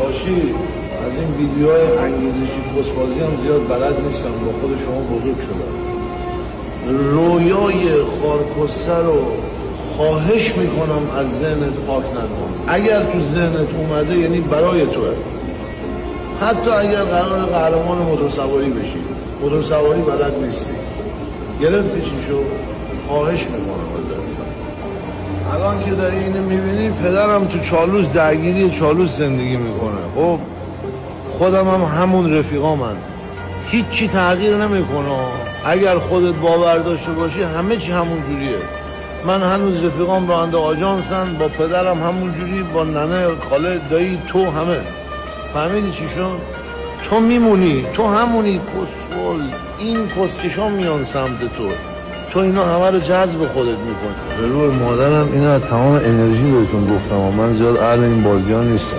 باشی از این ویدیوهای انگیزشی پستبازی هم زیاد بلد نیستم، با خود شما بزرگ شدم. رویای خارکسته رو خواهش میکنم از ذهنت پاک نکن. اگر تو ذهنت اومده یعنی برای توه. حتی اگر قرار قهرمان موتورسواری بشی، موتورسواری بلد نیستی، گرفتی چی شد؟ خواهش میکنم ازت. الان که داری اینو میبینی، پدرم تو چالوس درگیری چالوس زندگی میکنه. خب خودم هم همون رفیقامن، هیچی تغییر نمیکنه. اگر خودت باور داشته باشی همه چی همون جوریه. من هنوز رفیقام راننده آژانسن، با پدرم همون جوری، با ننه، خاله، دایی، تو همه. فهمیدی چی شد؟ تو میمونی، تو همونی. کسول این کسکشان میان سمت تو اینا همه رو جذب خودت میکنی. به روی مادرم اینا تمام انرژی بهتون گفتم و من زیاد اهل این بازی ها نیستم.